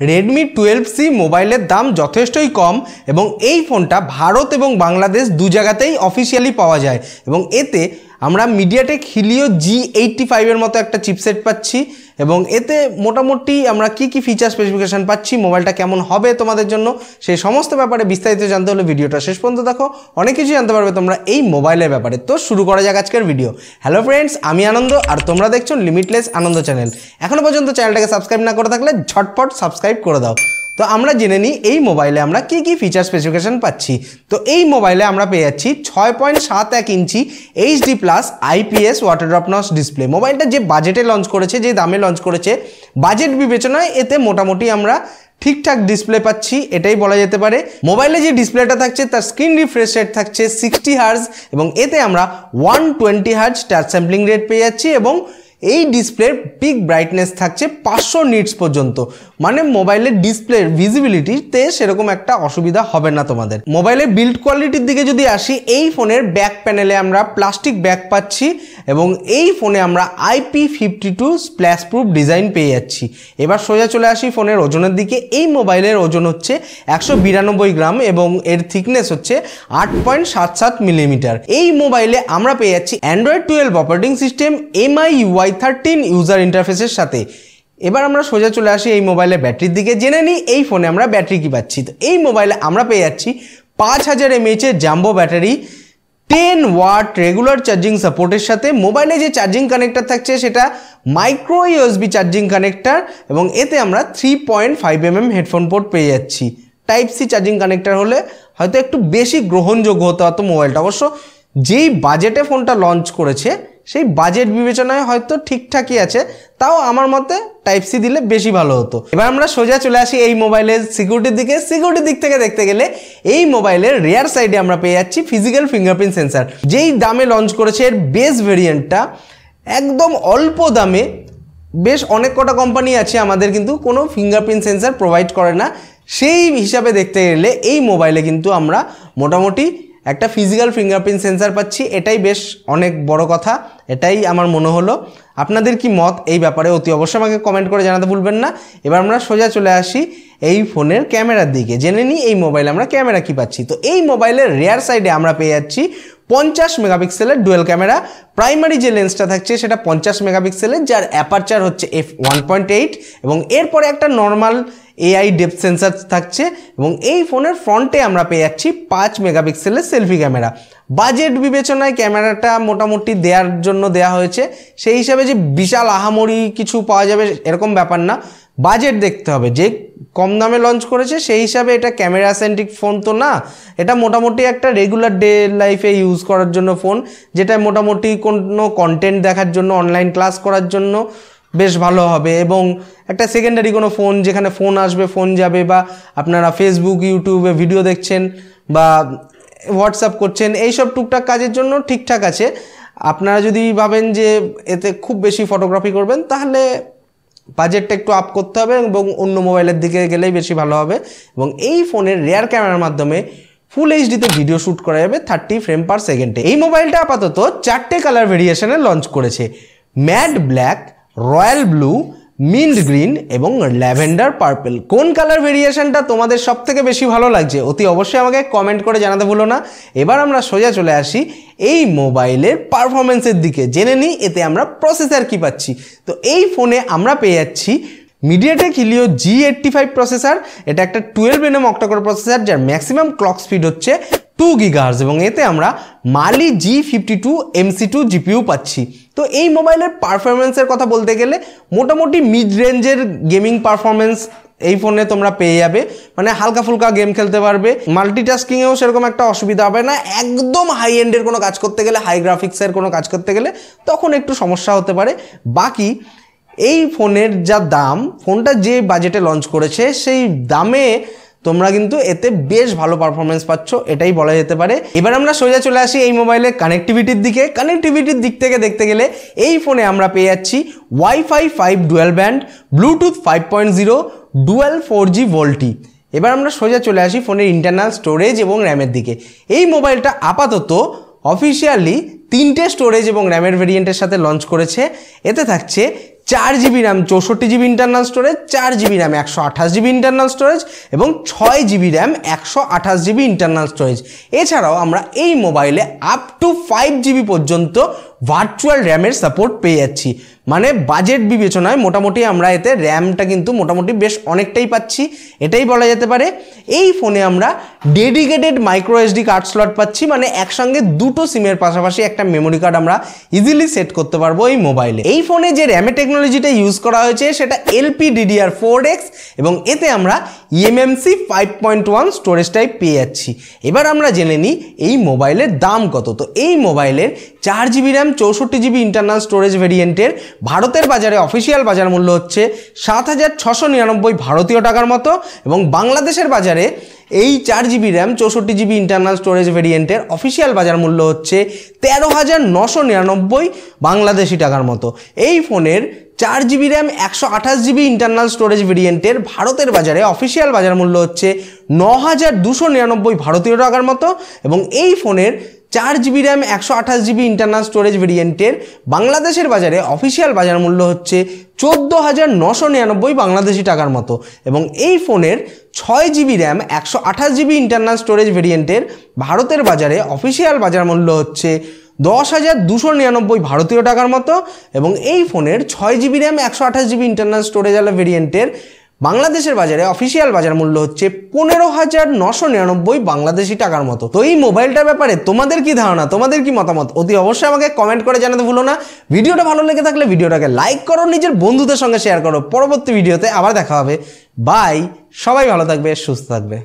Redmi 12C মোবাইলের দাম যথেষ্টই কম এবং এই ফোনটা ভারত এবং বাংলাদেশ দু জায়গাতেই অফিসিয়ালি পাওয়া যায় এবং এতে আমরা MediaTek Helio G85 এর মতো একটা চিপসেট পাচ্ছি এবং এতে মোটামুটি আমরা কি ফিচার স্পেসিফিকেশন পাচ্ছি, মোবাইলটা কেমন হবে তোমাদের জন্য সেই সমস্ত ব্যাপারে বিস্তারিত জানতে হলে ভিডিওটা শেষ পর্যন্ত দেখো, অনেক কিছু জানতে পারবে তোমরা এই মোবাইলের ব্যাপারে। তো শুরু করা যাক আজকের ভিডিও। হ্যালো ফ্রেন্ডস, আমি আনন্দ আর তোমরা দেখছো লিমিটলেস আনন্দ চ্যানেল। এখনো পর্যন্ত চ্যানেলটাকে সাবস্ক্রাইব না করে থাকলে ঝটপট সাবস্ক্রাইব করে দাও। তো আমরা জেনে নিই এই মোবাইলে আমরা কি ফিচার স্পেসিফিকেশন পাচ্ছি। তো এই মোবাইলে আমরা পেয়ে যাচ্ছি 6.71 ইঞ্চি HD+ IPS water drop notch display. মোবাইলটা যে বাজেটে লঞ্চ করেছে, যে দামে লঞ্চ করেছে, বাজেট বিবেচনায় এতে মোটামুটি আমরা ঠিকঠাক ডিসপ্লে পাচ্ছি এটাই বলা যেতে পারে। মোবাইলে যে ডিসপ্লেটা থাকছে তার স্ক্রিন রিফ্রেশ রেট থাকছে 60 হার্জ এবং এতে আমরা 120 হার্জ টাচ স্যাম্পলিং রেট পেয়ে যাচ্ছি এবং এই ডিসপ্লের পিক ব্রাইটনেস থাকছে 500 নিটস পর্যন্ত। মানে মোবাইলের ডিসপ্লের ভিজিবিলিটিতে সেরকম একটা অসুবিধা হবে না তোমাদের। মোবাইলের বিল্ড কোয়ালিটির দিকে যদি আসি, এই ফোনের ব্যাক প্যানেলে আমরা প্লাস্টিক ব্যাক পাচ্ছি এবং এই ফোনে আমরা IP52 স্প্ল্যাশ প্রুফ ডিজাইন পেয়ে যাচ্ছি। এবার সোজা চলে আসি ফোনের ওজনের দিকে। এই মোবাইলের ওজন হচ্ছে 192 গ্রাম এবং এর থিকনেস হচ্ছে 8.77 মিলিমিটার। এই মোবাইলে আমরা পেয়ে যাচ্ছি Android 12 operating system MIUI 13 user ইন্টারফেসের সাথে। এবার আমরা সোজা চলে আসি এই মোবাইলের ব্যাটারির দিকে, জেনে নিই এই ফোনে আমরা ব্যাটারি কি পাচ্ছি। তো এই মোবাইলে আমরা পেয়ে যাচ্ছি 5000 mAh এর jumbo battery, 10 watt regular charging সাপোর্টের সাথে। মোবাইলে যে চার্জিং কানেক্টর থাকছে সেটা মাইক্রো USB চার্জিং কানেক্টর এবং এতে আমরা 3.5mm হেডফোন পোর্ট পেয়ে যাচ্ছি। Type-C চার্জিং কানেক্টর হলে হয়তো একটু বেশি গ্রহণযোগ্য হতে হতো মোবাইলটা। অবশ্য যেই বাজেটে ফোনটা লঞ্চ করেছে সেই বাজেট বিবেচনায় হয়তো ঠিকঠাকই আছে, তাও আমার মতে Type-C দিলে বেশি ভালো হতো। এবার আমরা সোজা চলে আসি এই মোবাইলের সিকিউরিটির দিকে। সিকিউরিটির দিক থেকে দেখতে গেলে এই মোবাইলের রিয়ার সাইডে আমরা পেয়ে যাচ্ছি ফিজিক্যাল ফিঙ্গারপ্রিন্ট সেন্সার। যেই দামে লঞ্চ করেছে এর বেস ভেরিয়েন্টটা একদম অল্প দামে, বেশ অনেক কটা কোম্পানি আছে আমাদের কিন্তু কোনো ফিঙ্গারপ্রিন্ট সেন্সার প্রোভাইড করে না। সেই হিসাবে দেখতে গেলে এই মোবাইলে কিন্তু আমরা মোটামুটি একটা ফিজিক্যাল ফিঙ্গারপ্রিন্ট সেন্সার পাচ্ছি, এটাই বেশ অনেক বড় কথা, এটাই আমার মনে হলো। আপনাদের কি মত এই ব্যাপারে অতি অবশ্যই আমাকে কমেন্ট করে জানাতে ভুলবেন না। এবার আমরা সোজা চলে আসি এই ফোনের ক্যামেরার দিকে, জেনে নিই এই মোবাইলে আমরা ক্যামেরা কি পাচ্ছি। তো এই মোবাইলের রেয়ার সাইডে আমরা পেয়ে যাচ্ছি 50 মেগাপিক্সেলের ডুয়েল ক্যামেরা। প্রাইমারি যে লেন্সটা থাকছে সেটা 50 মেগাপিক্সেলের, যার অ্যাপারচার হচ্ছে f1.8 এবং এরপরে একটা নর্মাল AI ডেপথ সেন্সার থাকছে এবং এই ফোনের ফ্রন্টে আমরা পেয়ে যাচ্ছি 5 মেগাপিক্সেলের সেলফি ক্যামেরা। বাজেট বিবেচনায় ক্যামেরাটা মোটামুটি দেওয়ার জন্য দেওয়া হয়েছে, সেই হিসাবে যে বিশাল আহামরি কিছু পাওয়া যাবে এরকম ব্যাপার না। বাজেট দেখতে হবে, যে কম দামে লঞ্চ করেছে সেই হিসাবে এটা ক্যামেরা সেন্ট্রিক ফোন তো না, এটা মোটামুটি একটা রেগুলার ডে লাইফে ইউজ করার জন্য ফোন, যেটা মোটামুটি কোনো কন্টেন্ট দেখার জন্য, অনলাইন ক্লাস করার জন্য বেশ ভালো হবে এবং একটা সেকেন্ডারি কোনো ফোন, যেখানে ফোন আসবে ফোন যাবে, বা আপনারা ফেসবুক ইউটিউবে ভিডিও দেখছেন বা হোয়াটসঅ্যাপ করছেন, এইসব টুকটাক কাজের জন্য ঠিকঠাক আছে। আপনারা যদি ভাবেন যে এতে খুব বেশি ফটোগ্রাফি করবেন তাহলে বাজেটটা একটু আপ করতে হবে এবং অন্য মোবাইলের দিকে গেলেই বেশি ভালো হবে। এবং এই ফোনের রেয়ার ক্যামেরার মাধ্যমে ফুল এইচডিতে ভিডিও শ্যুট করা যাবে 30 ফ্রেম পার সেকেন্ডে। এই মোবাইলটা আপাতত 4টে কালার ভেরিয়েশনে লঞ্চ করেছে: matte black, royal blue, mint green এবং ল্যাভেন্ডার পার্পল। কোন কালার ভেরিয়েশনটা তোমাদের সব থেকে বেশি ভালো লাগছে অতি অবশ্যই আমাকে কমেন্ট করে জানাতে ভুলো না। এবার আমরা সোজা চলে আসি এই মোবাইলের পারফরমেন্সের দিকে, জেনে নিই এতে আমরা প্রসেসর কি পাচ্ছি। তো এই ফোনে আমরা পেয়ে যাচ্ছি MediaTek Helio G85 প্রসেসর। এটা একটা 12nm অক্টাকোর প্রসেসর, যার ম্যাক্সিমাম ক্লক স্পিড হচ্ছে 2 GHz এবং এতে আমরা Mali G52 MC2 GPU পাচ্ছি। তো এই মোবাইলের পারফরমেন্সের কথা বলতে গেলে মোটামুটি মিড রেঞ্জের গেমিং পারফরমেন্স এই ফোনে তোমরা পেয়ে যাবে। মানে হালকা ফুলকা গেম খেলতে পারবে, মাল্টিটাস্কিংয়েও সেরকম একটা অসুবিধা হবে না। একদম হাই এন্ডের কোনো কাজ করতে গেলে, হাই গ্রাফিক্সের কোনো কাজ করতে গেলে তখন একটু সমস্যা হতে পারে। বাকি এই ফোনের যা দাম, ফোনটা যে বাজেটে লঞ্চ করেছে সেই দামে তোমরা কিন্তু এতে বেশ ভালো পারফরমেন্স পাচ্ছ, এটাই বলা যেতে পারে। এবার আমরা সোজা চলে আসি এই মোবাইলের কানেক্টিভিটির দিকে। কানেক্টিভিটির দিক থেকে দেখতে গেলে এই ফোনে আমরা পেয়ে যাচ্ছি Wi-Fi 5 dual band, Bluetooth 5.0, dual 4G VoLTE. এবার আমরা সোজা চলে আসি ফোনের ইন্টারনাল স্টোরেজ এবং র্যামের দিকে। এই মোবাইলটা আপাতত অফিসিয়ালি 3টে স্টোরেজ এবং র্যামের ভেরিয়েন্টের সাথে লঞ্চ করেছে। এতে থাকছে 4GB RAM 64GB internal storage, 4GB RAM 128GB internal storage এবং 6GB RAM 128GB internal storage. এছাড়াও আমরা এই মোবাইলে আপ টু 5GB পর্যন্ত ভার্চুয়াল র্যামের সাপোর্ট পেয়ে যাচ্ছি। মানে বাজেট বিবেচনায় মোটামুটি আমরা এতে র্যামটা কিন্তু মোটামুটি বেশ অনেকটাই পাচ্ছি, এটাই বলা যেতে পারে। এই ফোনে আমরা dedicated micro SD card slot পাচ্ছি, মানে একসঙ্গে দুটো সিমের পাশাপাশি একটা মেমোরি কার্ড আমরা ইজিলি সেট করতে পারবো এই মোবাইলে। এই ফোনে যে র্যামের টেকনোলজিটা ইউজ করা হয়েছে সেটা LPDDR4X এবং এতে আমরা eMMC 5.1 স্টোরেজ টাইপ পেয়ে যাচ্ছি। এবার আমরা জেনে নিই এই মোবাইলের দাম কত। তো এই মোবাইলের 4GB RAM 64GB internal storage ভেরিয়েন্টের ভারতের বাজারে অফিসিয়াল বাজার মূল্য হচ্ছে 7,699 ভারতীয় টাকার মতো এবং বাংলাদেশের বাজারে এই 4GB RAM 64GB internal storage ভেরিয়েন্টের অফিসিয়াল বাজার মূল্য হচ্ছে 13,999 বাংলাদেশি টাকার মতো। এই ফোনের 4GB RAM 128GB internal storage ভেরিয়েন্টের ভারতের বাজারে অফিসিয়াল বাজার মূল্য হচ্ছে 9,299 ভারতীয় টাকার মতো এবং এই ফোনের 4GB RAM 128GB internal storage ভেরিয়েন্টের বাংলাদেশের বাজারে অফিসিয়াল বাজার মূল্য হচ্ছে 14,999 বাংলাদেশি টাকার মতো এবং এই ফোনের 6GB RAM 128GB internal storage ভেরিয়েন্টের ভারতের বাজারে অফিসিয়াল বাজার মূল্য হচ্ছে 10,299 ভারতীয় টাকার মতো এবং এই ফোনের 6GB RAM 128GB internal storage আলা ভেরিয়েন্টের বাংলাদেশের বাজারে অফিসিয়াল বাজার মূল্য হচ্ছে 15,999 বাংলাদেশি টাকার মতো। তো এই মোবাইলটার ব্যাপারে তোমাদের কি ধারণা, তোমাদের কি মতামত অতি অবশ্যই আমাকে কমেন্ট করে জানাতে ভুলো না। ভিডিওটা ভালো লেগে থাকলে ভিডিওটাকে লাইক করো, নিজের বন্ধুদের সঙ্গে শেয়ার করো। পরবর্তী ভিডিওতে আবার দেখা হবে। বাই, সবাই ভালো থাকবে, সুস্থ থাকবে।